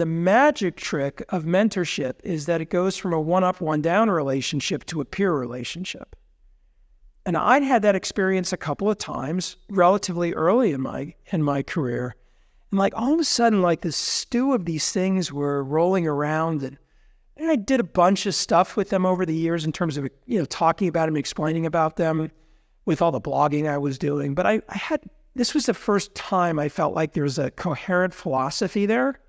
The magic trick of mentorship is that it goes from a one-up, one-down relationship to a peer relationship. And I'd had that experience a couple of times relatively early in my career. And like all of a sudden, like this stew of these things were rolling around, and I did a bunch of stuff with them over the years in terms of, talking about them, explaining about them with all the blogging I was doing. But this was the first time I felt like there was a coherent philosophy there.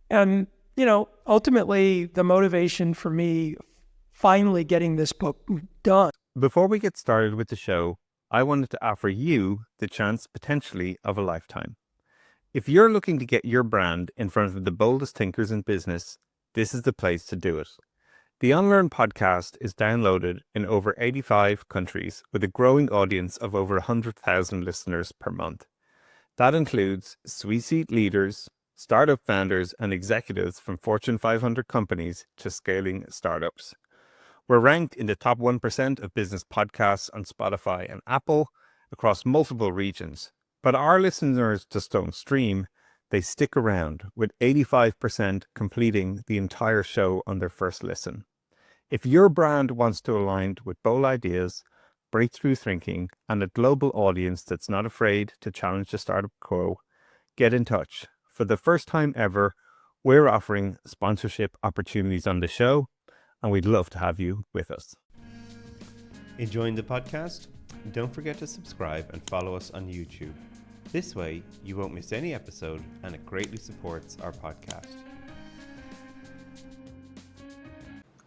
And, ultimately the motivation for me finally getting this book done. Before we get started with the show, I wanted to offer you the chance potentially of a lifetime. If you're looking to get your brand in front of the boldest thinkers in business, this is the place to do it. The Unlearn podcast is downloaded in over 85 countries with a growing audience of over 100,000 listeners per month. That includes C-suite leaders, startup founders, and executives from Fortune 500 companies to scaling startups. We're ranked in the top 1% of business podcasts on Spotify and Apple across multiple regions. But our listeners just don't stream, they stick around, with 85% completing the entire show on their first listen. If your brand wants to align with bold ideas, breakthrough thinking, and a global audience that's not afraid to challenge the startup quo, get in touch. For the first time ever, we're offering sponsorship opportunities on the show, and we'd love to have you with us. Enjoying the podcast? Don't forget to subscribe and follow us on YouTube. This way, you won't miss any episode, and it greatly supports our podcast.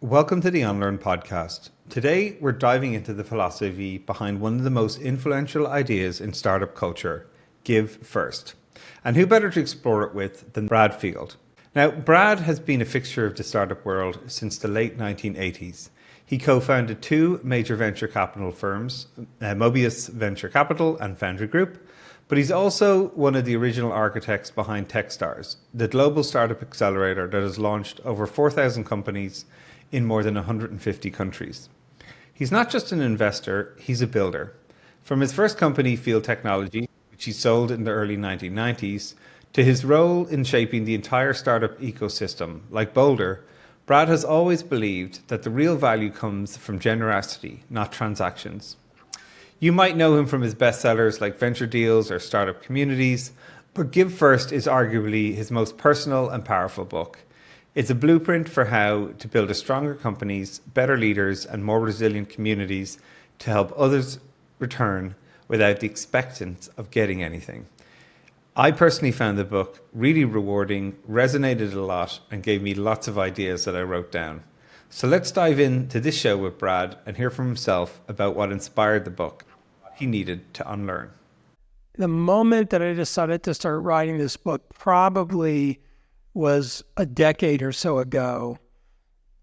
Welcome to the Unlearn podcast. Today, we're diving into the philosophy behind one of the most influential ideas in startup culture, give first. And who better to explore it with than Brad Feld? Now, Brad has been a fixture of the startup world since the late 1980s. He co-founded two major venture capital firms, Mobius Venture Capital and Foundry Group, but he's also one of the original architects behind Techstars, the global startup accelerator that has launched over 4,000 companies in more than 150 countries. He's not just an investor, he's a builder. From his first company, Feld Technology, which he sold in the early 1990s, to his role in shaping the entire startup ecosystem. Like Boulder, Brad has always believed that the real value comes from generosity, not transactions. You might know him from his bestsellers like Venture Deals or Startup Communities, but Give First is arguably his most personal and powerful book. It's a blueprint for how to build a stronger companies, better leaders, and more resilient communities to help others return without the expectance of getting anything. I personally found the book really rewarding, resonated a lot, and gave me lots of ideas that I wrote down. So let's dive into this show with Brad and hear from himself about what inspired the book, what he needed to unlearn. The moment that I decided to start writing this book probably was a decade or so ago,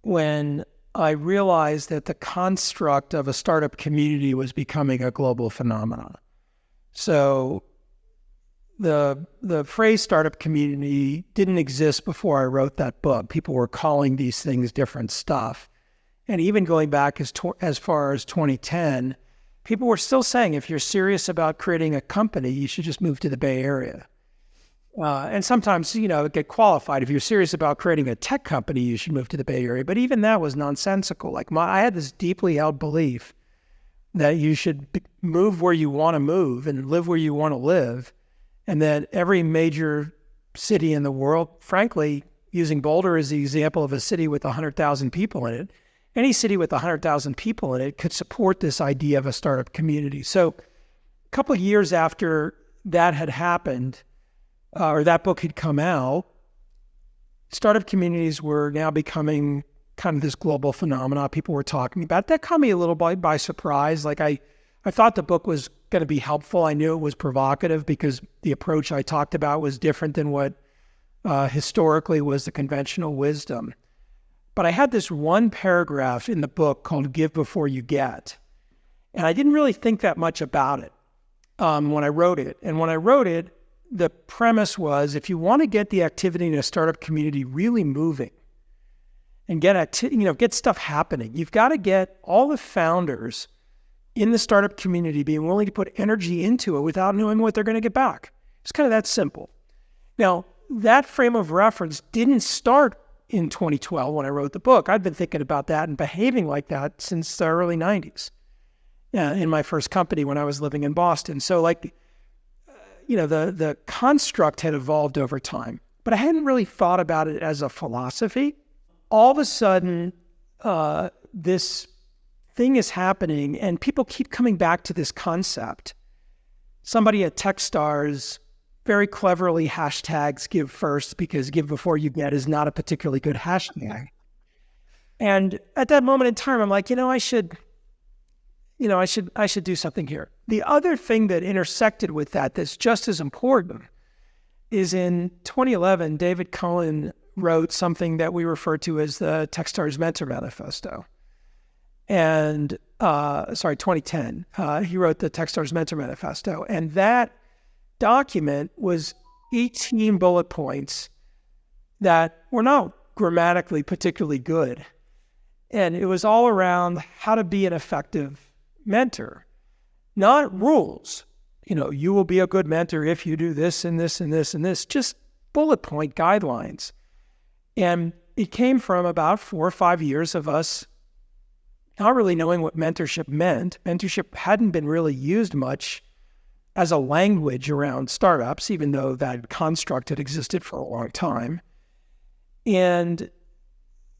when I realized that the construct of a startup community was becoming a global phenomenon. So the phrase startup community didn't exist before I wrote that book. People were calling these things different stuff. And even going back as far as 2010, people were still saying, if you're serious about creating a company, you should just move to the Bay Area. And sometimes, get qualified. If you're serious about creating a tech company, you should move to the Bay Area. But even that was nonsensical. I had this deeply held belief that you should move where you want to move and live where you want to live. And that every major city in the world, frankly, using Boulder as the example of a city with 100,000 people in it, any city with 100,000 people in it could support this idea of a startup community. So a couple of years after that had happened, or that book had come out, startup communities were now becoming kind of this global phenomenon people were talking about. That caught me a little by surprise. I thought the book was going to be helpful. I knew it was provocative because the approach I talked about was different than what historically was the conventional wisdom. But I had this one paragraph in the book called Give Before You Get. And I didn't really think that much about it when I wrote it. And when I wrote it, the premise was, if you want to get the activity in a startup community really moving and get stuff happening, you've got to get all the founders in the startup community being willing to put energy into it without knowing what they're going to get back. It's kind of that simple. Now, that frame of reference didn't start in 2012 when I wrote the book. I'd been thinking about that and behaving like that since the early 90s in my first company when I was living in Boston. So the construct had evolved over time, but I hadn't really thought about it as a philosophy. All of a sudden, this thing is happening and people keep coming back to this concept. Somebody at Techstars very cleverly hashtags give first because give before you get is not a particularly good hashtag. And at that moment in time, I'm like, I should do something here. The other thing that intersected with that that's just as important is in 2011, David Cohen wrote something that we refer to as the Techstars Mentor Manifesto. And 2010, he wrote the Techstars Mentor Manifesto. And that document was 18 bullet points that were not grammatically particularly good. And it was all around how to be an effective mentor, not rules. You will be a good mentor if you do this and this and this and this, just bullet point guidelines. And it came from about 4 or 5 years of us not really knowing what mentorship meant. Mentorship hadn't been really used much as a language around startups, even though that construct had existed for a long time. And,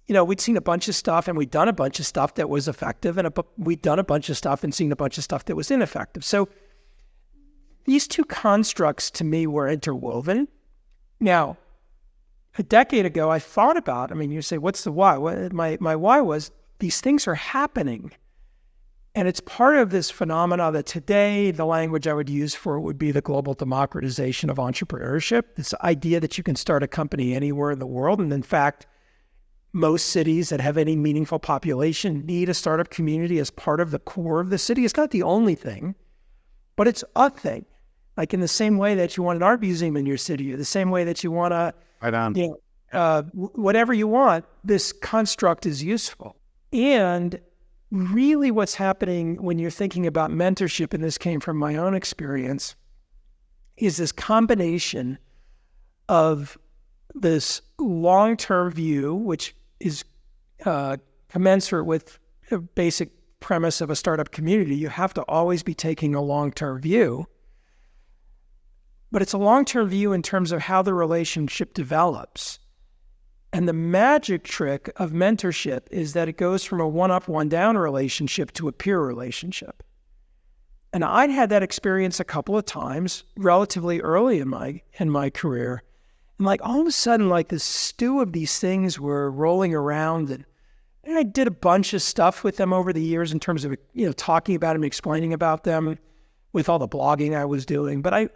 we'd seen a bunch of stuff and we'd done a bunch of stuff that was effective, and we'd done a bunch of stuff and seen a bunch of stuff that was ineffective. So these two constructs to me were interwoven. Now, a decade ago, I thought about, you say, what's the why? My why was these things are happening. And it's part of this phenomena that today, the language I would use for it would be the global democratization of entrepreneurship. This idea that you can start a company anywhere in the world. And in fact, most cities that have any meaningful population need a startup community as part of the core of the city. It's not the only thing, but it's a thing. Like in the same way that you want an art museum in your city, or the same way that you want whatever you want, this construct is useful. And really what's happening when you're thinking about mentorship, and this came from my own experience, is this combination of this long-term view, which is commensurate with the basic premise of a startup community. You have to always be taking a long-term view, but it's a long-term view in terms of how the relationship develops. And the magic trick of mentorship is that it goes from a one-up, one-down relationship to a peer relationship. And I'd had that experience a couple of times relatively early in my career. And all of a sudden, this stew of these things were rolling around. And I did a bunch of stuff with them over the years in terms of, talking about them, explaining about them with all the blogging I was doing. But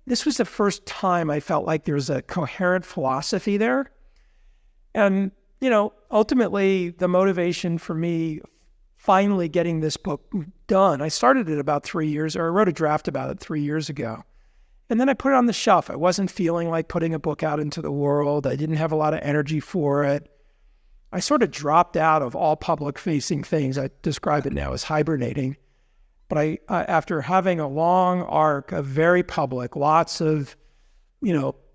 this was the first time I felt like there was a coherent philosophy there. And, ultimately the motivation for me finally getting this book done, I started it about 3 years, or I wrote a draft about it 3 years ago. And then I put it on the shelf. I wasn't feeling like putting a book out into the world. I didn't have a lot of energy for it. I sort of dropped out of all public-facing things. I describe it now as hibernating. But I after having a long arc of very public, lots of,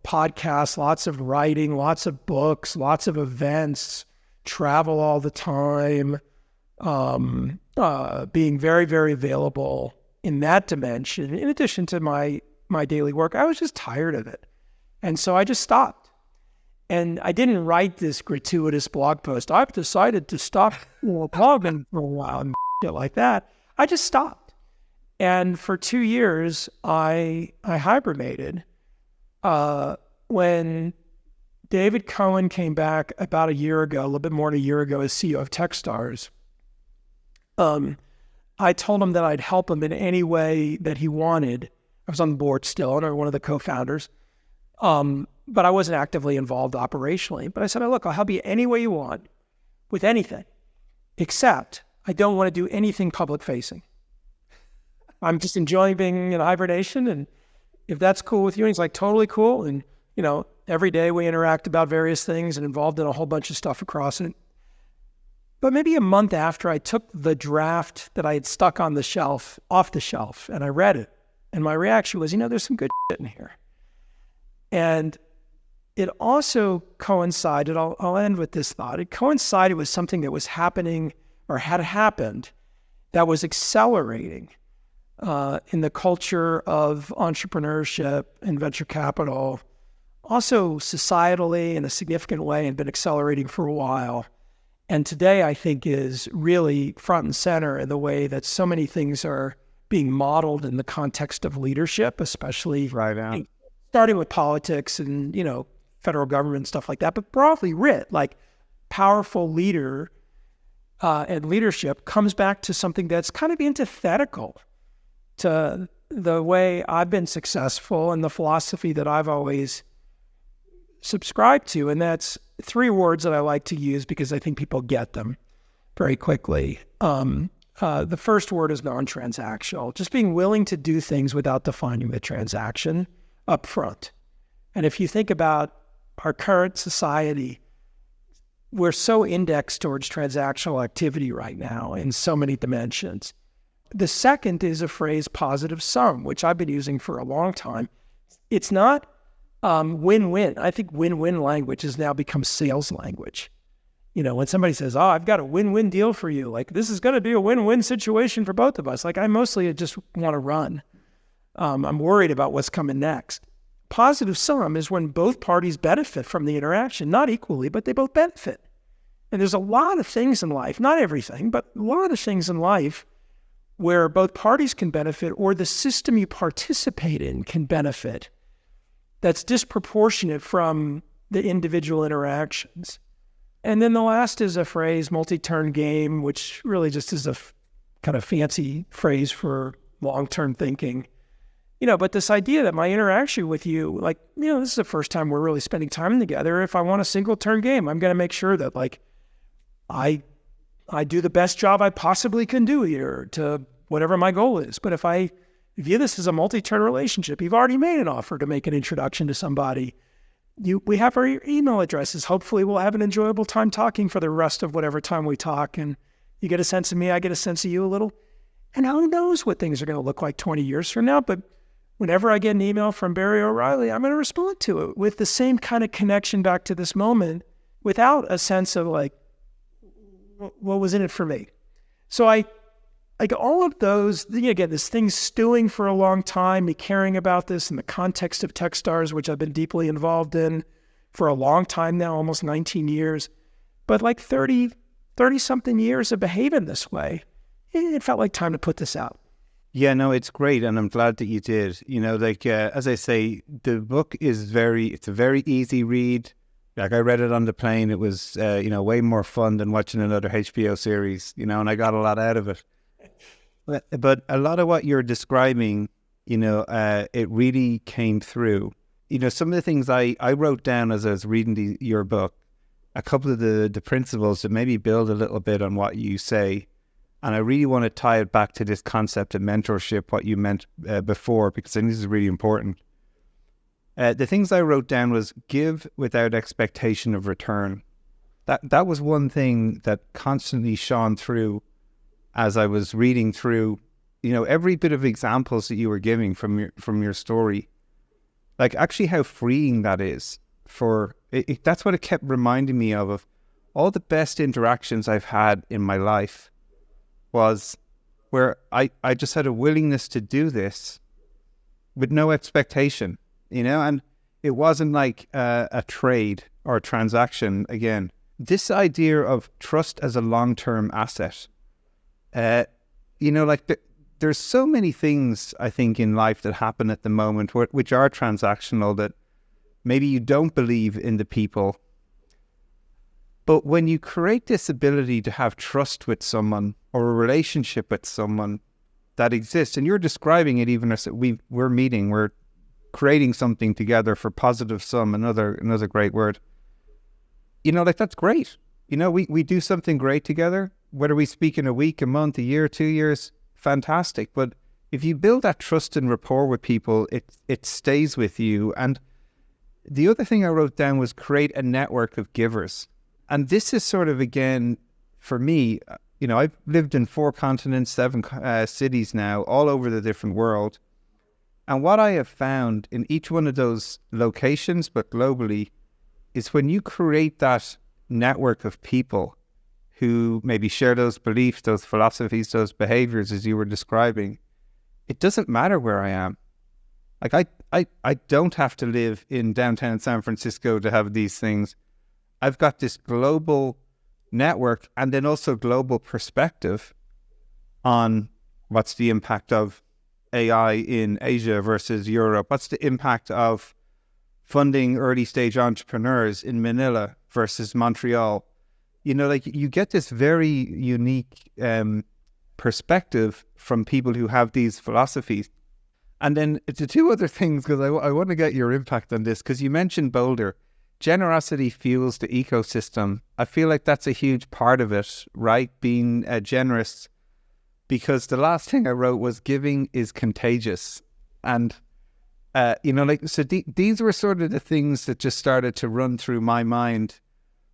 podcasts, lots of writing, lots of books, lots of events, travel all the time, being very, very available in that dimension, in addition to my daily work, I was just tired of it. And so I just stopped. And I didn't write this gratuitous blog post. I've decided to stop blogging for a while and shit like that. I just stopped. And for 2 years, I hibernated. When David Cohen came back about a year ago, a little bit more than a year ago, as CEO of Techstars, I told him that I'd help him in any way that he wanted. I was on the board still, and I'm one of the co-founders, but I wasn't actively involved operationally. But I said, look, I'll help you any way you want with anything, except I don't want to do anything public-facing. I'm just enjoying being in hibernation, and if that's cool with you, and he's like, totally cool. And, every day we interact about various things and involved in a whole bunch of stuff across it. But maybe a month after, I took the draft that I had stuck on the shelf, off the shelf, and I read it. And my reaction was, there's some good shit in here. And it also coincided, I'll end with this thought, it coincided with something that was happening or had happened that was accelerating in the culture of entrepreneurship and venture capital, also societally in a significant way, and been accelerating for a while. And today, I think, is really front and center in the way that so many things are being modeled in the context of leadership, especially starting with politics and, federal government and stuff like that, but broadly writ, like powerful leader and leadership comes back to something that's kind of antithetical to the way I've been successful and the philosophy that I've always subscribed to. And that's three words that I like to use because I think people get them very quickly. The first word is non-transactional, just being willing to do things without defining the transaction up front. And if you think about our current society, we're so indexed towards transactional activity right now in so many dimensions. The second is a phrase, positive sum, which I've been using for a long time. It's not win-win. I think win-win language has now become sales language. When somebody says, oh, I've got a win-win deal for you, like this is going to be a win-win situation for both of us. Like I mostly just want to run. I'm worried about what's coming next. Positive sum is when both parties benefit from the interaction, not equally, but they both benefit. And there's a lot of things in life, not everything, but a lot of things in life where both parties can benefit or the system you participate in can benefit. That's disproportionate from the individual interactions. And then the last is a phrase, multi-turn game, which really just is a kind of fancy phrase for long-term thinking. But this idea that my interaction with you, this is the first time we're really spending time together. If I want a single turn game, I'm going to make sure that I do the best job I possibly can do here to whatever my goal is. But if I view this as a multi-turn relationship, you've already made an offer to make an introduction to somebody. We have our email addresses. Hopefully we'll have an enjoyable time talking for the rest of whatever time we talk. And you get a sense of me, I get a sense of you a little. And who knows what things are going to look like 20 years from now. But whenever I get an email from Barry O'Reilly, I'm going to respond to it with the same kind of connection back to this moment without a sense of what was in it for me. So all of those, again, this thing stewing for a long time, me caring about this in the context of Techstars, which I've been deeply involved in for a long time now, almost 19 years, but 30 something years of behaving this way, it felt like time to put this out. Yeah, no, it's great. And I'm glad that you did. As I say, the book is it's a very easy read. I read it on the plane. It was, way more fun than watching another HBO series, and I got a lot out of it. But a lot of what you're describing, it really came through. Some of the things I wrote down as I was reading your book, a couple of the principles that maybe build a little bit on what you say. And I really want to tie it back to this concept of mentorship, what you meant before, because I think this is really important. The things I wrote down was give without expectation of return. That was one thing that constantly shone through as I was reading through, every bit of examples that you were giving from your story. Actually how freeing that is that's what it kept reminding me of all the best interactions I've had in my life was where I just had a willingness to do this with no expectation, and it wasn't like a trade or a transaction again. This idea of trust as a long-term asset, there's so many things I think in life that happen at the moment which are transactional that maybe you don't believe in the people. But when you create this ability to have trust with someone or a relationship with someone that exists, and you're describing it even as we're creating something together for positive sum, another great word. That's great. We do something great together, whether we speak in a week, a month, a year, 2 years, fantastic. But if you build that trust and rapport with people, it stays with you. And the other thing I wrote down was create a network of givers. And this is sort of, again, for me, I've lived in 4 continents, 7 cities now, all over the different world. And what I have found in each one of those locations, but globally, is when you create that network of people who maybe share those beliefs, those philosophies, those behaviors, as you were describing, it doesn't matter where I am. Like I don't have to live in downtown San Francisco to have these things. I've got this global network and then also global perspective on what's the impact of AI in Asia versus Europe. What's the impact of funding early stage entrepreneurs in Manila versus Montreal? You know, like you get this very unique perspective from people who have these philosophies. And then the two other things, because I want to get your impact on this, because you mentioned Boulder. Generosity fuels the ecosystem. I feel like that's a huge part of it, right? Being generous. Because the last thing I wrote was giving is contagious. And, you know, like, so these were sort of the things that just started to run through my mind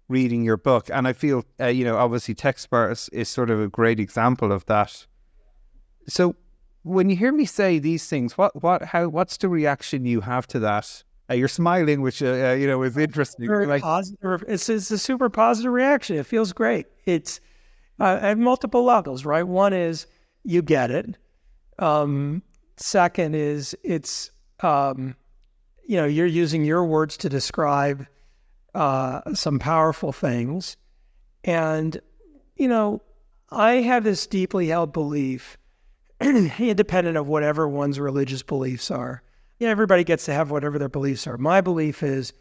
reading your book. And I feel, you know, obviously Techstars is sort of a great example of that. So when you hear me say these things, what's the reaction you have to that? You're smiling, which, you know, is interesting. Very positive. It's a super positive reaction. It feels great. It's at multiple levels, right? One is you get it. Second is it's, you know, you're using your words to describe some powerful things. And, you know, I have this deeply held belief, independent of whatever one's religious beliefs are. Yeah, everybody gets to have whatever their beliefs are. My belief is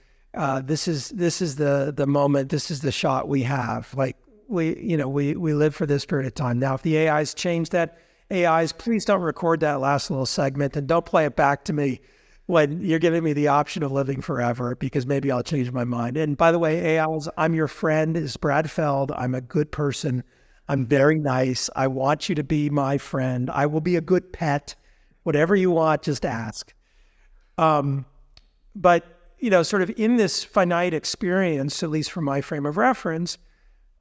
this is the moment, this is the shot we have. Like we live for this period of time. Now, if the AIs change that, AIs, please don't record that last little segment and don't play it back to me when you're giving me the option of living forever, because maybe I'll change my mind. And by the way, AIs, I'm your friend. It's Brad Feld. I'm a good person. I'm very nice. I want you to be my friend. I will be a good pet. Whatever you want, just ask. But, you know, sort of in this finite experience, at least from my frame of reference,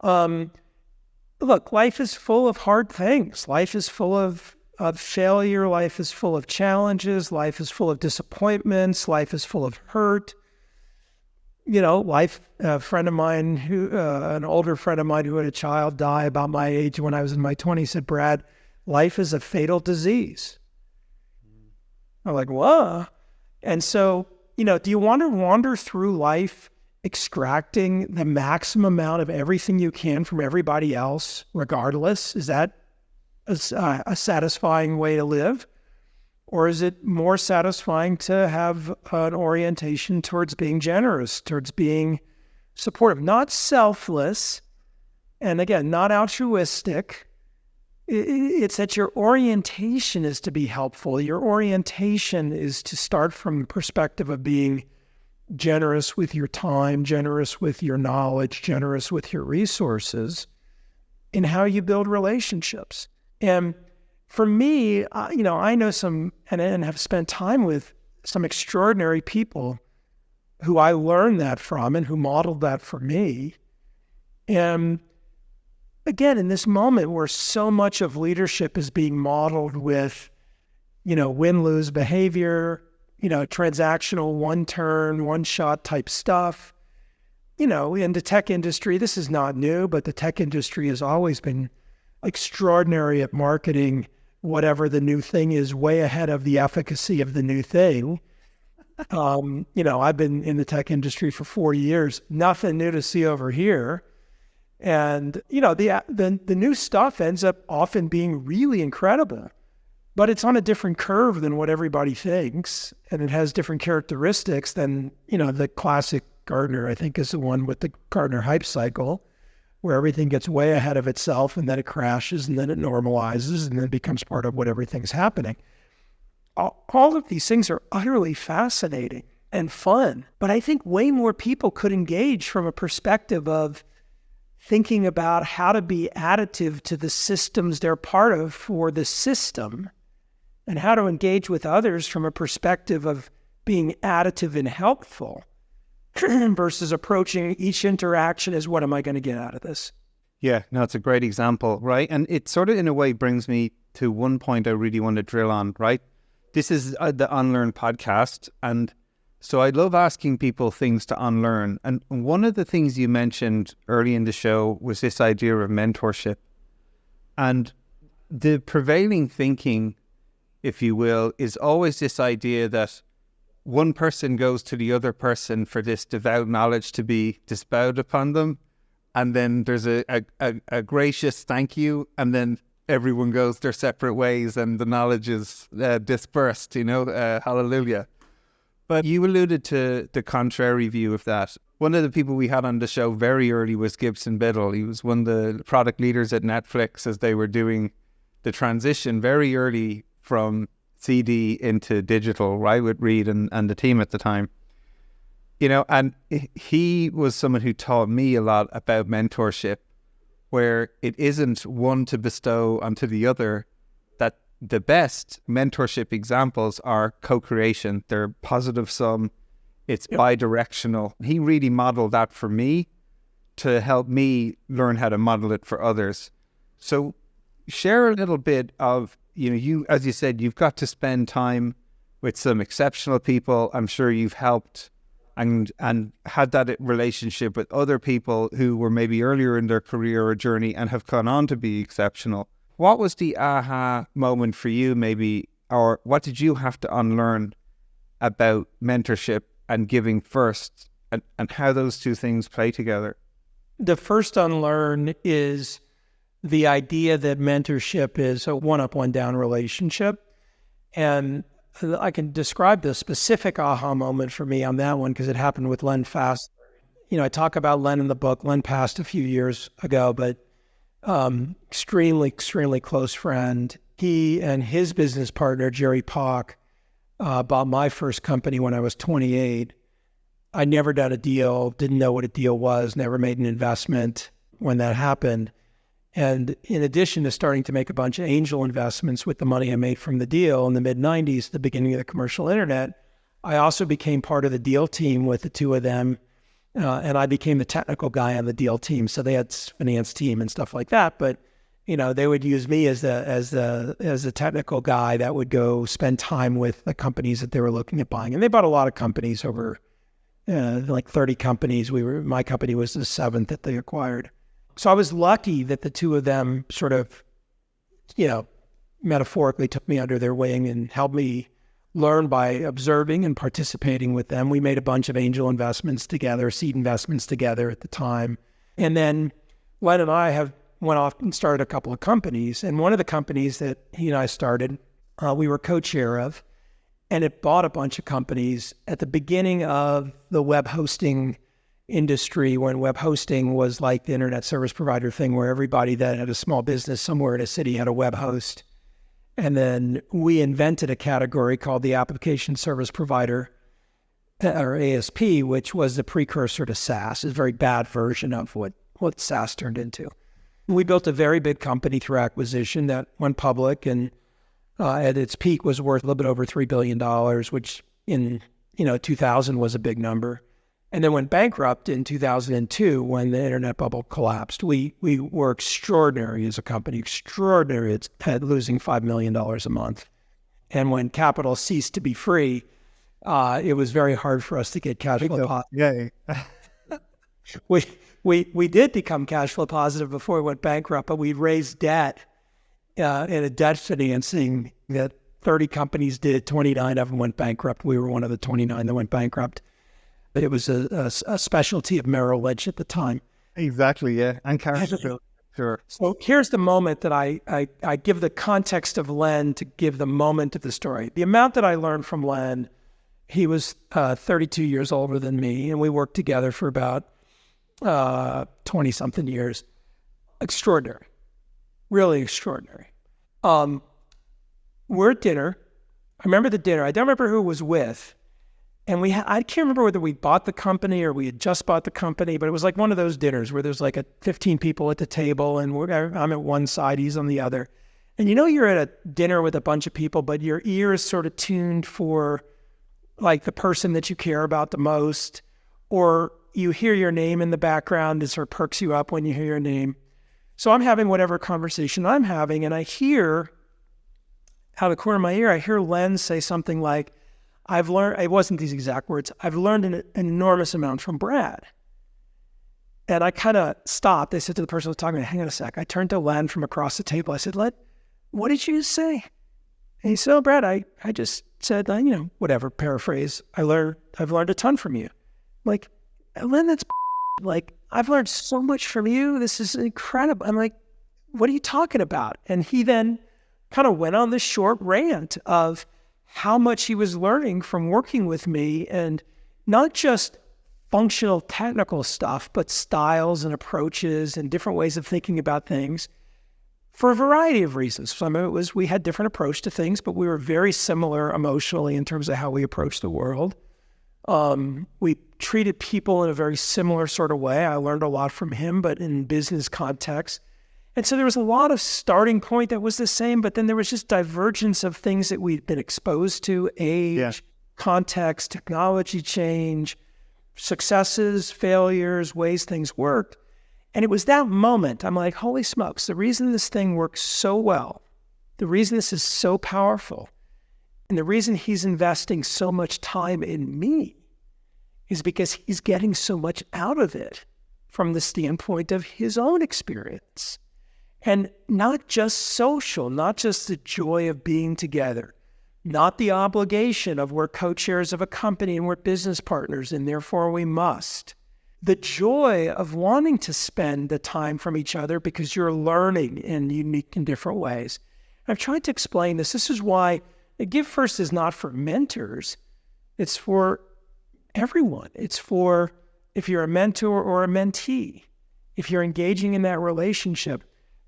look, life is full of hard things. Life is full of failure. Life is full of challenges. Life is full of disappointments. Life is full of hurt. You know, a friend of mine an older friend of mine who had a child die about my age when I was in my 20s said, Brad, life is a fatal disease. I'm like, what? And so, you know, do you want to wander through life extracting the maximum amount of everything you can from everybody else, regardless? Is that a satisfying way to live? Or is it more satisfying to have an orientation towards being generous, towards being supportive, not selfless, and again, not altruistic? It's that your orientation is to be helpful. Your orientation is to start from the perspective of being generous with your time, generous with your knowledge, generous with your resources in how you build relationships. And for me, you know, I know some and have spent time with some extraordinary people who I learned that from and who modeled that for me. And again, in this moment where so much of leadership is being modeled with, you know, win-lose behavior, you know, transactional, one-turn, one-shot type stuff. You know, in the tech industry, this is not new, but the tech industry has always been extraordinary at marketing whatever the new thing is way ahead of the efficacy of the new thing. You know, I've been in the tech industry for 40 years, nothing new to see over here. And, you know, the new stuff ends up often being really incredible, but it's on a different curve than what everybody thinks. And it has different characteristics than, you know, the classic Gartner, I think, is the one with the Gartner hype cycle, where everything gets way ahead of itself and then it crashes and then it normalizes and then it becomes part of what everything's happening. All of these things are utterly fascinating and fun, but I think way more people could engage from a perspective of thinking about how to be additive to the systems they're part of for the system, and how to engage with others from a perspective of being additive and helpful versus approaching each interaction as, what am I going to get out of this? Yeah, no, it's a great example, right? And it sort of, in a way, brings me to one point I really want to drill on, right? This is the Unlearn podcast, and So I love asking people things to unlearn. And one of the things you mentioned early in the show was this idea of mentorship. And the prevailing thinking, if you will, is always this idea that one person goes to the other person for this devout knowledge to be bestowed upon them. And then there's a gracious thank you. And then everyone goes their separate ways and the knowledge is dispersed, hallelujah. But you alluded to the contrary view of that. One of the people we had on the show very early was Gibson Biddle. He was one of the product leaders at Netflix as they were doing the transition very early from CD into digital, right, with Reed and the team at the time. And he was someone who taught me a lot about mentorship, where it isn't one to bestow onto the other. That the best mentorship examples are co-creation. They're positive sum. It's bi-directional. He really modeled that for me to help me learn how to model it for others. So share a little bit of, you, as you said, you've got to spend time with some exceptional people. I'm sure you've helped and had that relationship with other people who were maybe earlier in their career or journey and have gone on to be exceptional. What was the aha moment for you maybe, or what did you have to unlearn about mentorship and giving first, and how those two things play together? The first unlearn is the idea that mentorship is a one-up, one-down relationship. And I can describe the specific aha moment for me on that one because it happened with Len Fast. I talk about Len in the book. Len passed a few years ago, but extremely, extremely close friend. He and his business partner, Jerry Pock, bought my first company when I was 28. I'd never done a deal, didn't know what a deal was, never made an investment when that happened. And in addition to starting to make a bunch of angel investments with the money I made from the deal in the mid-90s, the beginning of the commercial internet, I also became part of the deal team with the two of them. And I became the technical guy on the deal team. So they had finance team and stuff like that. But, they would use me as the technical guy that would go spend time with the companies that they were looking at buying. And they bought a lot of companies, over like 30 companies. My company was the 7th that they acquired. So I was lucky that the two of them sort of, metaphorically took me under their wing and helped me learn by observing and participating with them. We made a bunch of angel investments together, seed investments together at the time. And then Len and I went off and started a couple of companies. And one of the companies that he and I started, we were co-chair of, and it bought a bunch of companies at the beginning of the web hosting industry, when web hosting was like the internet service provider thing, where everybody that had a small business somewhere in a city had a web host. And then we invented a category called the application service provider, or ASP, which was the precursor to SaaS, a very bad version of what SaaS turned into. We built a very big company through acquisition that went public, and at its peak was worth a little bit over $3 billion, which in 2000 was a big number. And then went bankrupt in 2002 when the internet bubble collapsed. We were extraordinary as a company, extraordinary at losing $5 million a month. And when capital ceased to be free, it was very hard for us to get cash flow positive. Yeah. We did become cash flow positive before we went bankrupt, but we raised debt in a debt financing that 30 companies did. 29 of them went bankrupt. We were one of the 29 that went bankrupt. But it was a specialty of Merrill Lynch at the time. Exactly, yeah. And character. Sure. So here's the moment that I give the context of Len to give the moment of the story. The amount that I learned from Len, he was 32 years older than me, and we worked together for about 20-something years. Extraordinary. Really extraordinary. We're at dinner. I remember the dinner. I don't remember who it was with. And I can't remember whether we bought the company or we had just bought the company, but it was like one of those dinners where there's like 15 people at the table and I'm at one side, he's on the other. And you're at a dinner with a bunch of people, but your ear is sort of tuned for like the person that you care about the most, or you hear your name in the background, it sort of perks you up when you hear your name. So I'm having whatever conversation I'm having, and I hear, out of the corner of my ear, I hear Len say something like, I've learned, it wasn't these exact words, I've learned an enormous amount from Brad. And I kind of stopped. I said to the person who was talking to me, hang on a sec. I turned to Len from across the table. I said, Len, what did you say? And he said, oh, Brad, I just said, whatever, paraphrase. I've learned a ton from you. I'm like, Len, that's like, I've learned so much from you. This is incredible. I'm like, what are you talking about? And he then kind of went on this short rant of how much he was learning from working with me, and not just functional technical stuff, but styles and approaches and different ways of thinking about things for a variety of reasons. Some of it was we had different approach to things, but we were very similar emotionally in terms of how we approached the world. We treated people in a very similar sort of way. I learned a lot from him, but in business context. And so there was a lot of starting point that was the same, but then there was just divergence of things that we'd been exposed to, age, context, technology change, successes, failures, ways things worked. And it was that moment, I'm like, holy smokes, the reason this thing works so well, the reason this is so powerful, and the reason he's investing so much time in me is because he's getting so much out of it from the standpoint of his own experience. And not just social, not just the joy of being together, not the obligation of we're co-chairs of a company and we're business partners and therefore we must. The joy of wanting to spend the time from each other because you're learning in unique and different ways. I've tried to explain this. This is why Give First is not for mentors. It's for everyone. It's for if you're a mentor or a mentee, if you're engaging in that relationship.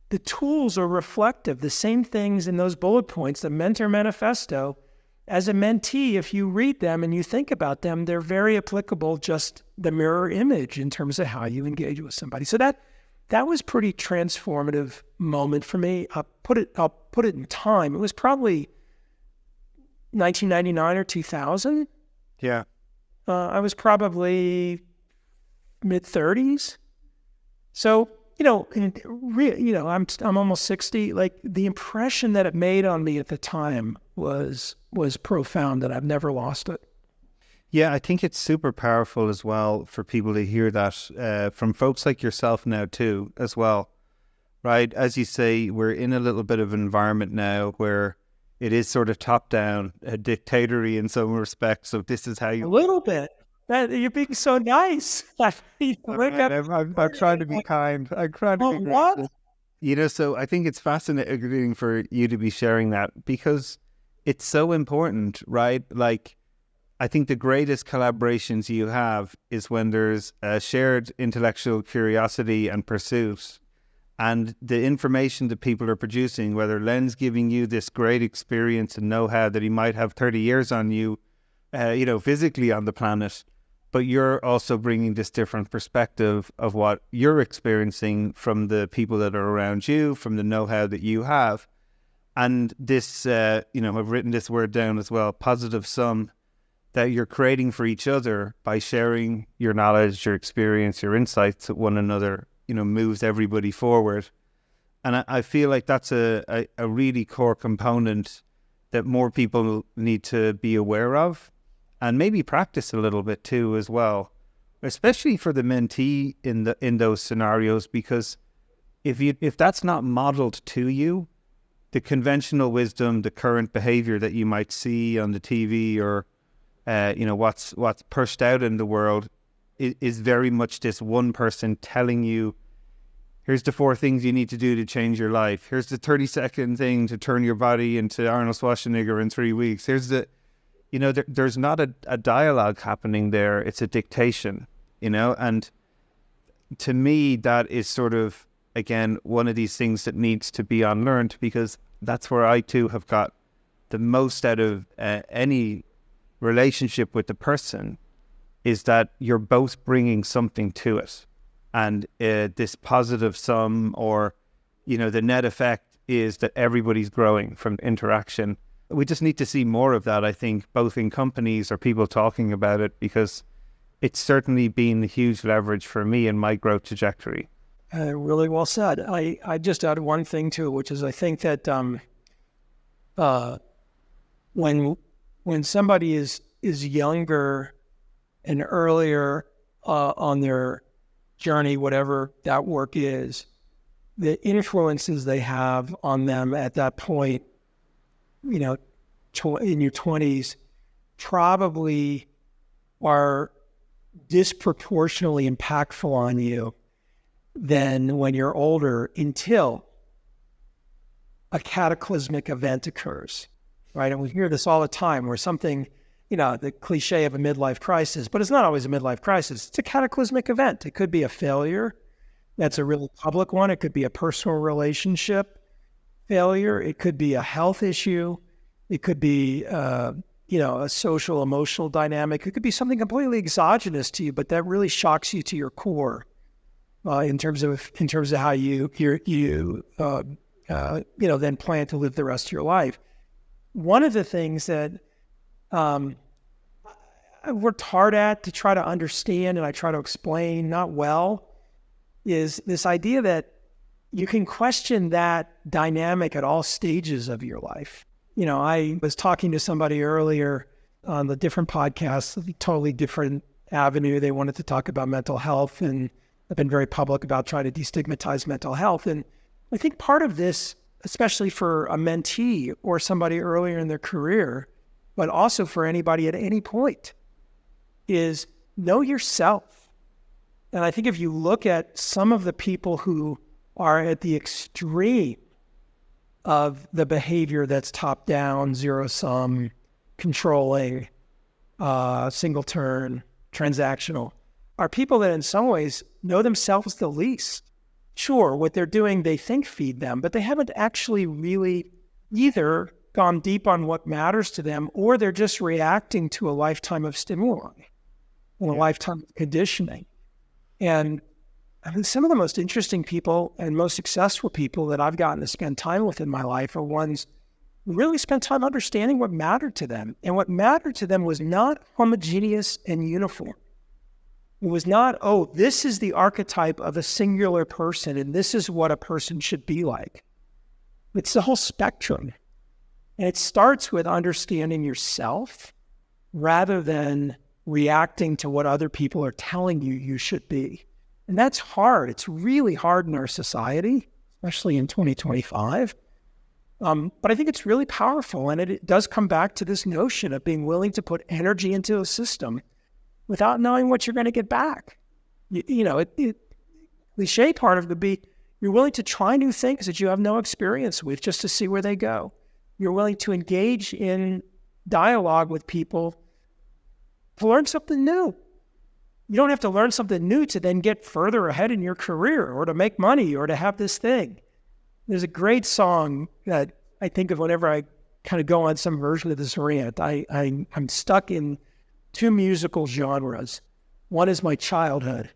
The tools are reflective, the same things in those bullet points, the mentor manifesto. As a mentee, if you read them and you think about them, they're very applicable, just the mirror image in terms of how you engage with somebody. So that was pretty transformative moment for me. I'll put it in time. It was probably 1999 or 2000. Yeah. I was probably mid-30s. So, I'm almost 60. Like, the impression that it made on me at the time was profound, and I've never lost it. Yeah, I think it's super powerful as well for people to hear that from folks like yourself now too, as well, right? As you say, we're in a little bit of an environment now where it is sort of top down, dictatorial in some respects. So this is how you... A little bit. You're being so nice. I'm trying to be kind. I'm trying to be what? So I think it's fascinating for you to be sharing that because it's so important, right? Like, I think the greatest collaborations you have is when there's a shared intellectual curiosity and pursuit, and the information that people are producing, whether Len's giving you this great experience and know-how that he might have 30 years on you, physically on the planet, but you're also bringing this different perspective of what you're experiencing from the people that are around you, from the know-how that you have. And this, I've written this word down as well, positive sum, that you're creating for each other by sharing your knowledge, your experience, your insights with one another, moves everybody forward. And I feel like that's a really core component that more people need to be aware of and maybe practice a little bit too as well, especially for the mentee in those scenarios, because if that's not modeled to you, the conventional wisdom, the current behavior that you might see on the TV or what's pushed out in the world is very much this one person telling you, here's the 4 things you need to do to change your life. Here's the 30-second thing to turn your body into Arnold Schwarzenegger in 3 weeks. Here's the, there's not a dialogue happening there. It's a dictation, and to me, that is sort of, again, one of these things that needs to be unlearned, because that's where I too have got the most out of any relationship with the person, is that you're both bringing something to it. And this positive sum, or, the net effect is that everybody's growing from interaction. We just need to see more of that, I think, both in companies or people talking about it, because it's certainly been a huge leverage for me in my growth trajectory. Really well said. I just add one thing too, which is I think that when somebody is is younger and earlier on their journey, whatever that work is, the influences they have on them at that point, in your 20s, probably are disproportionately impactful on you than when you're older, until a cataclysmic event occurs, right? And we hear this all the time, where something, the cliche of a midlife crisis, but it's not always a midlife crisis. It's a cataclysmic event. It could be a failure. That's a really public one. It could be a personal relationship failure. It could be a health issue. It could be, a social, emotional dynamic. It could be something completely exogenous to you, but that really shocks you to your core in terms of how you then plan to live the rest of your life. One of the things that I worked hard at to try to understand, and I try to explain, not well, is this idea that you can question that dynamic at all stages of your life. I was talking to somebody earlier on the different podcasts, a totally different avenue. They wanted to talk about mental health, and I've been very public about trying to destigmatize mental health. And I think part of this, especially for a mentee or somebody earlier in their career, but also for anybody at any point, is know yourself. And I think if you look at some of the people who are at the extreme of the behavior that's top down, zero sum, controlling, single turn, transactional, are people that in some ways know themselves the least. Sure, what they're doing, they think feed them, but they haven't actually really either gone deep on what matters to them, or they're just reacting to a lifetime of stimuli and a lifetime of conditioning. And I mean, some of the most interesting people and most successful people that I've gotten to spend time with in my life are ones who really spent time understanding what mattered to them. And what mattered to them was not homogeneous and uniform. It was not, this is the archetype of a singular person, and this is what a person should be like. It's the whole spectrum. And it starts with understanding yourself rather than reacting to what other people are telling you should be. And that's hard. It's really hard in our society, especially in 2025. But I think it's really powerful. And it does come back to this notion of being willing to put energy into a system without knowing what you're going to get back. Cliche part of it would be you're willing to try new things that you have no experience with just to see where they go. You're willing to engage in dialogue with people to learn something new. You don't have to learn something new to then get further ahead in your career or to make money or to have this thing. There's a great song that I think of whenever I kind of go on some version of this rant. I'm stuck in two musical genres. One is my childhood,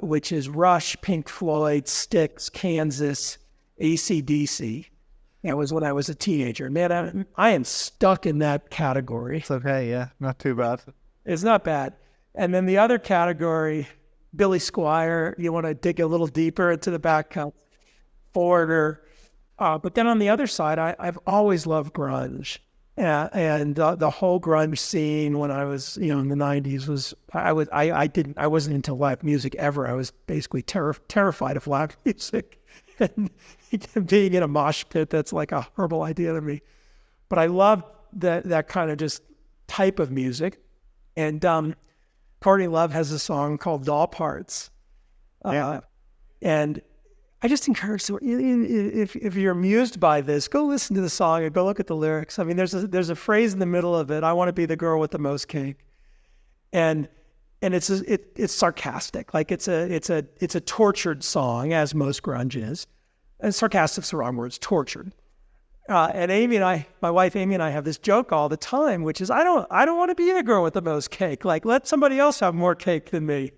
which is Rush, Pink Floyd, Styx, Kansas, AC/DC. It was when I was a teenager. Man, I am stuck in that category. It's okay, yeah. Not too bad. It's not bad. And then the other category, Billy Squier, you want to dig a little deeper into the back, Forwarder. But then on the other side, I've always loved grunge. And the whole grunge scene when I was, in the 90s was, I wasn't into live music ever. I was basically terrified of live music. And being in a mosh pit, that's like a horrible idea to me. But I loved that kind of just type of music. And Courtney Love has a song called Doll Parts. And I just encourage you, if you're amused by this, go listen to the song and go look at the lyrics. I mean, there's a phrase in the middle of it, I want to be the girl with the most cake. And it's sarcastic. Like it's a tortured song, as most grunge is. And sarcastic's the wrong word, it's tortured. And my wife Amy and I have this joke all the time, which is I don't want to be the girl with the most cake. Like, let somebody else have more cake than me.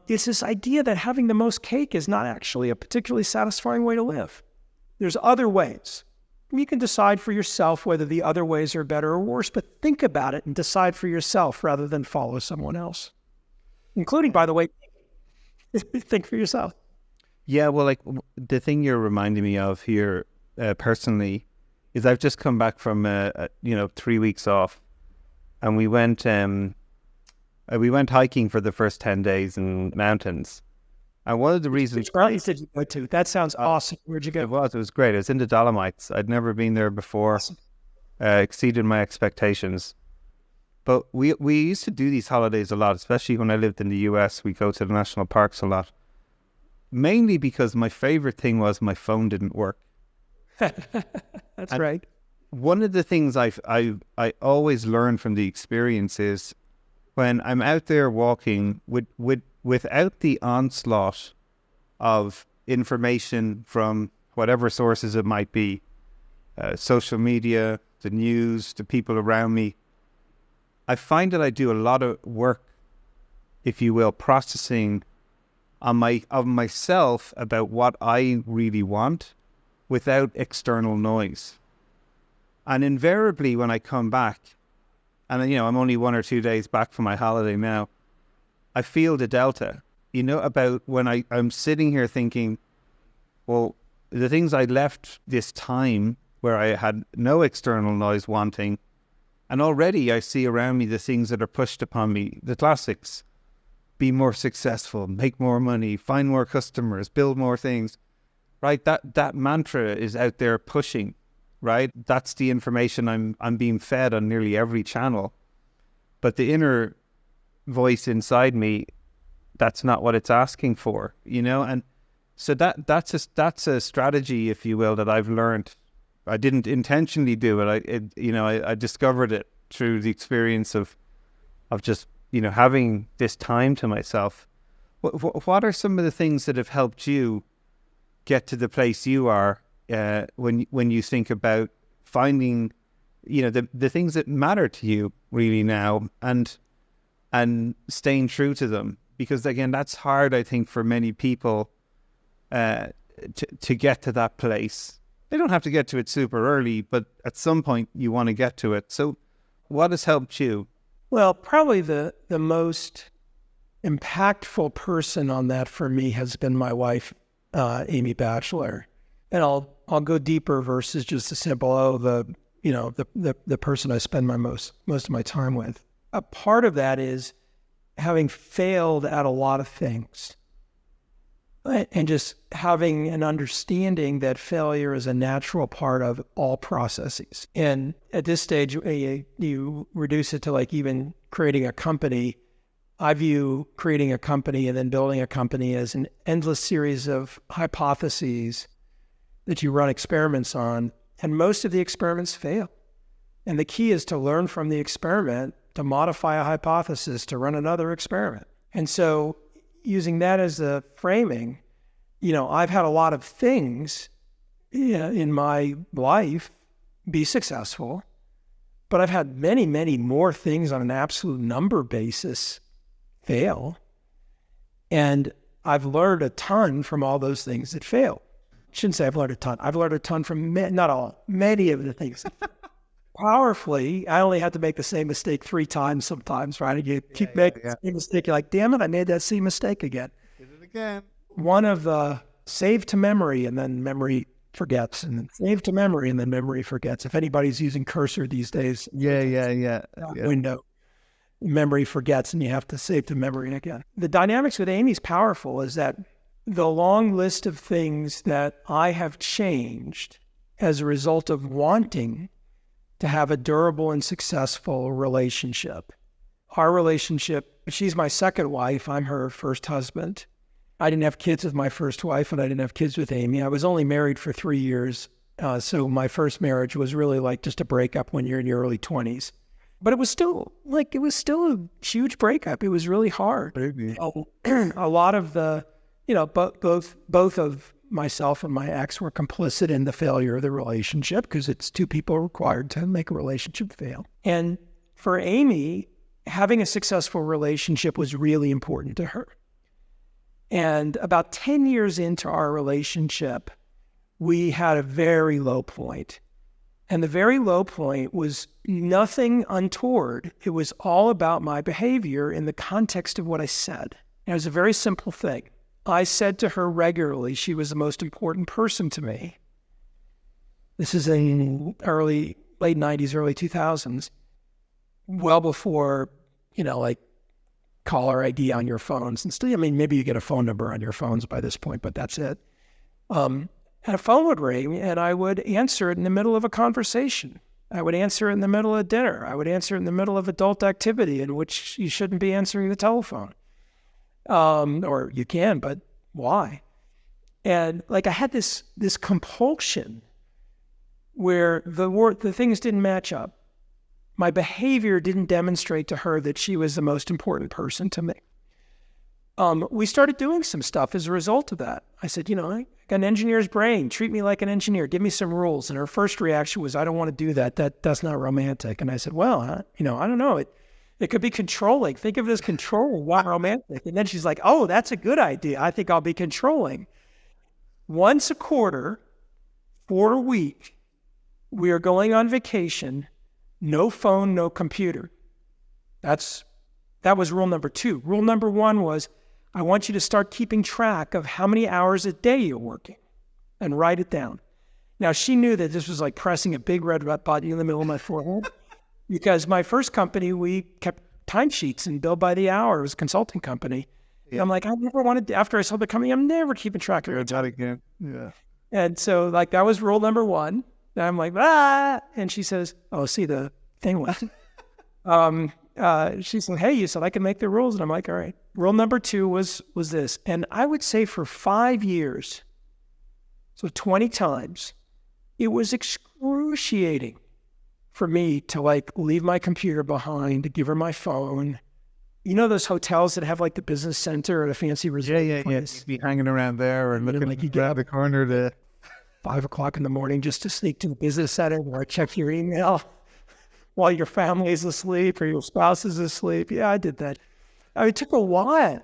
It's this idea that having the most cake is not actually a particularly satisfying way to live. There's other ways. You can decide for yourself whether the other ways are better or worse, but think about it and decide for yourself rather than follow someone else. Including, by the way, think for yourself. Yeah, well, like the thing you're reminding me of here personally is I've just come back from 3 weeks off and we went hiking for the first 10 days in mountains. And one of the reasons... Which mountains did you go to? That sounds awesome. Where'd you go? It was great. It was in the Dolomites. I'd never been there before. Awesome. Exceeded my expectations. But we used to do these holidays a lot, especially when I lived in the US. We go to the national parks a lot. Mainly because my favorite thing was my phone didn't work. That's right. One of the things I always learn from the experience is when I'm out there walking without the onslaught of information from whatever sources it might be, social media, the news, the people around me, I find that I do a lot of work, if you will, processing of myself about what I really want without external noise. And invariably when I come back, and I'm only 1 or 2 days back from my holiday now, I feel the delta, about when I'm sitting here thinking, well, the things I left this time where I had no external noise wanting, and already I see around me the things that are pushed upon me, the classics: be more successful, make more money, find more customers, build more things, right? That mantra is out there pushing, right? That's the information I'm being fed on nearly every channel. But the inner voice inside me, that's not what it's asking for, and so that's a strategy, if you will, that I've learned. I didn't intentionally do it. I discovered it through the experience of just having this time to myself. What are some of the things that have helped you get to the place you are when you think about finding the things that matter to you really now and staying true to them? Because again, that's hard, I think, for many people to get to that place. They don't have to get to it super early, but at some point you want to get to it. So what has helped you? Well, probably the most impactful person on that for me has been my wife, Amy Batchelor. And I'll go deeper versus just a simple, the person I spend most of my time with. A part of that is having failed at a lot of things, and just having an understanding that failure is a natural part of all processes. And at this stage, you reduce it to like even creating a company. I view creating a company and then building a company as an endless series of hypotheses that you run experiments on, and most of the experiments fail. And the key is to learn from the experiment, to modify a hypothesis, to run another experiment. And so using that as the framing, I've had a lot of things in my life be successful, but I've had many, many more things on an absolute number basis fail. And I've learned a ton from all those things that fail. I shouldn't say I've learned a ton. I've learned a ton from many of the things. Powerfully, I only had to make the same mistake 3 times sometimes, right? You keep making the same mistake. You're like, damn it, I made that same mistake again. Did it again. One of the save to memory and then memory forgets, and then save to memory and then memory forgets. If anybody's using cursor these days, window, memory forgets and you have to save to memory again. The dynamics with Amy's powerful is that the long list of things that I have changed as a result of wanting to have a durable and successful relationship. Our relationship, she's my second wife, I'm her first husband. I didn't have kids with my first wife and I didn't have kids with Amy. I was only married for 3 years. So my first marriage was really like just a breakup when you're in your early 20s. But it was still a huge breakup. It was really hard. A lot of the, both of myself and my ex were complicit in the failure of the relationship because it's 2 people required to make a relationship fail. And for Amy, having a successful relationship was really important to her. And about 10 years into our relationship, we had a very low point. And the very low point was nothing untoward. It was all about my behavior in the context of what I said. And it was a very simple thing. I said to her regularly, she was the most important person to me. This is in late 90s, early 2000s. well before, like caller ID on your phones and stuff. I mean, maybe you get a phone number on your phones by this point, but that's it. And a phone would ring and I would answer it in the middle of a conversation. I would answer it in the middle of dinner. I would answer it in the middle of adult activity in which you shouldn't be answering the telephone. Or you can, but why? And like I had this compulsion where the things didn't match up. My behavior didn't demonstrate to her that she was the most important person to me. We started doing some stuff as a result of that. I said, I got an engineer's brain. Treat me like an engineer. Give me some rules. And her first reaction was, I don't want to do that. That's not romantic. And I said, well, I don't know. It could be controlling. Think of it as control. Why romantic? And then she's like, oh, that's a good idea. I think I'll be controlling. Once a quarter, for a week, we are going on vacation. No phone, no computer. That was rule number 2. Rule number 1 was, I want you to start keeping track of how many hours a day you're working and write it down. Now, she knew that this was like pressing a big red button in the middle of my forehead because my first company, we kept timesheets and billed by the hour. It was a consulting company. Yeah. I'm like, I never wanted to, after I sold the company, I'm never keeping track of it. Again. Yeah. And so like that was rule number 1. And I'm like, and she says, oh, see, the thing was, she said, hey, you said I can make the rules. And I'm like, all right. Rule number 2 was this. And I would say for 5 years, so 20 times, it was excruciating for me to like leave my computer behind, to give her my phone. Those hotels that have like the business center or the fancy resort? Yeah. You'd be hanging around there and looking like you get the corner to 5 o'clock in the morning just to sneak to the business center or check your email while your family is asleep or your spouse is asleep. Yeah, I did that. It took a while.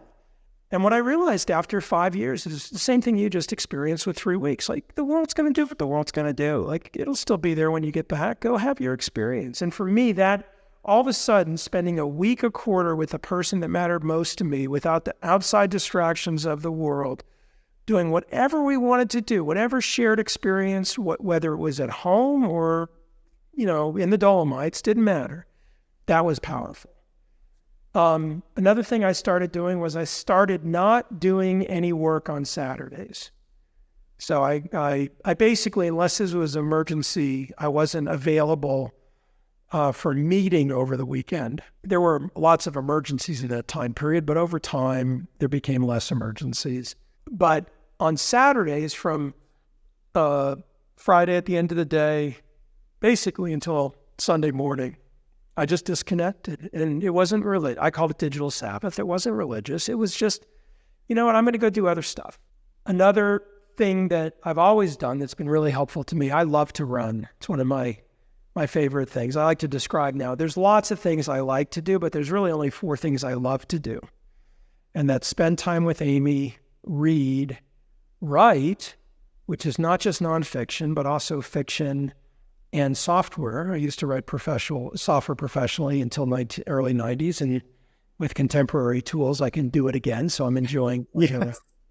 And what I realized after 5 years is the same thing you just experienced with 3 weeks. Like, the world's going to do what the world's going to do. Like, it'll still be there when you get back. Go have your experience. And for me, that all of a sudden, spending a week, a quarter with the person that mattered most to me without the outside distractions of the world, doing whatever we wanted to do, whatever shared experience, whether it was at home or, in the Dolomites, didn't matter. That was powerful. Another thing I started doing was I started not doing any work on Saturdays. So I basically, unless this was an emergency, I wasn't available for meeting over the weekend. There were lots of emergencies in that time period, but over time, there became less emergencies. But on Saturdays from Friday at the end of the day, basically until Sunday morning, I just disconnected. And it wasn't religious. I called it digital Sabbath. It wasn't religious. It was just, I'm going to go do other stuff. Another thing that I've always done that's been really helpful to me, I love to run. It's one of my favorite things. I like to describe now. There's lots of things I like to do, but there's really only 4 things I love to do. And that's spend time with Amy, read, write, which is not just nonfiction, but also fiction and software. I used to write software professionally until early 90s, and with contemporary tools, I can do it again. So I'm enjoying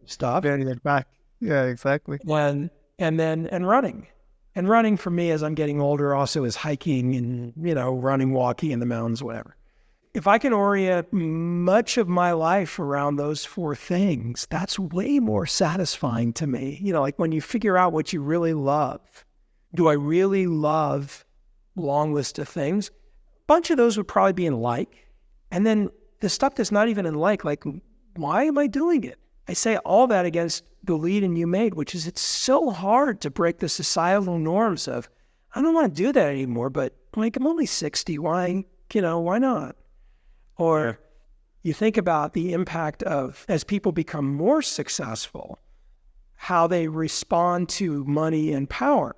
stuff. Back. Yeah, exactly. And running. And running for me as I'm getting older also is hiking and, running, walking in the mountains, whatever. If I can orient much of my life around those 4 things, that's way more satisfying to me. Like when you figure out what you really love. Do I really love long list of things? A bunch of those would probably be in like. And then the stuff that's not even in like, why am I doing it? I say all that against the lead in you made, which is it's so hard to break the societal norms of, I don't want to do that anymore, but like I'm only 60, why not? Or you think about the impact of, as people become more successful, how they respond to money and power.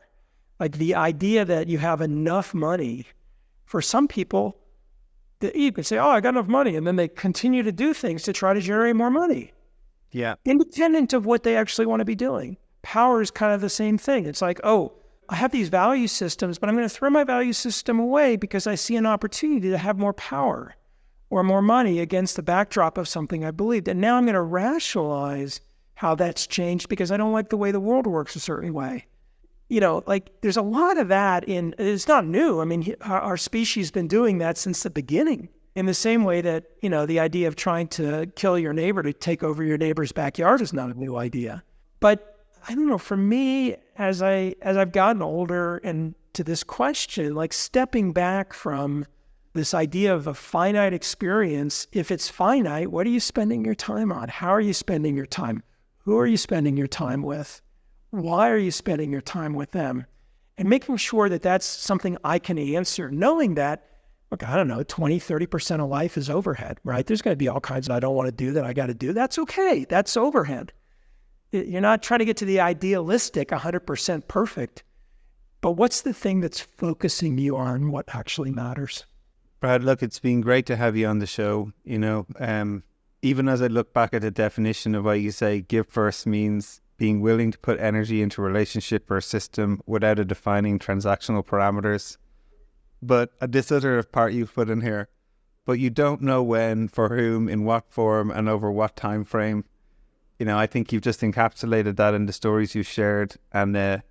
Like the idea that you have enough money, for some people, that you can say, oh, I got enough money. And then they continue to do things to try to generate more money. Yeah. Independent of what they actually want to be doing. Power is kind of the same thing. It's like, oh, I have these value systems, but I'm going to throw my value system away because I see an opportunity to have more power or more money against the backdrop of something I believed. And now I'm going to rationalize how that's changed because I don't like the way the world works a certain way. like there's a lot of that it's not new. I mean, our species has been doing that since the beginning. In the same way that, the idea of trying to kill your neighbor to take over your neighbor's backyard is not a new idea. But I don't know, for me, as I've gotten older and to this question, like stepping back from this idea of a finite experience, if it's finite, what are you spending your time on? How are you spending your time? Who are you spending your time with? Why are you spending your time with them? And making sure that that's something I can answer, knowing that, look, I don't know, 20, 30% of life is overhead, right? There's going to be all kinds of I don't want to do that I got to do. That's okay. That's overhead. You're not trying to get to the idealistic 100% perfect, but what's the thing that's focusing you on what actually matters? Brad, look, it's been great to have you on the show. Even as I look back at the definition of what you say, give first means being willing to put energy into a relationship or a system without a defining transactional parameters. But this other part you've put in here, but you don't know when, for whom, in what form, and over what time frame. I think you've just encapsulated that in the stories you've shared. And,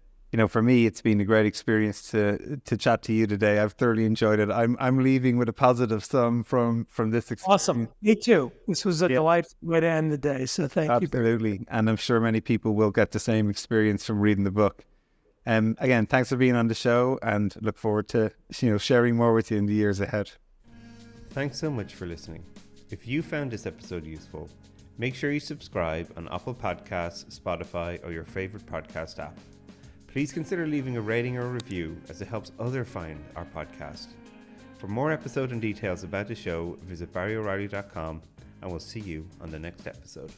for me, it's been a great experience to chat to you today. I've thoroughly enjoyed it. I'm leaving with a positive sum from this experience. Awesome. Me too. This was a delightful way to end the day. So thank you. Absolutely. And I'm sure many people will get the same experience from reading the book. Again, thanks for being on the show, and look forward to sharing more with you in the years ahead. Thanks so much for listening. If you found this episode useful, make sure you subscribe on Apple Podcasts, Spotify, or your favorite podcast app. Please consider leaving a rating or review, as it helps others find our podcast. For more episode and details about the show, visit barryoreilly.com, and we'll see you on the next episode.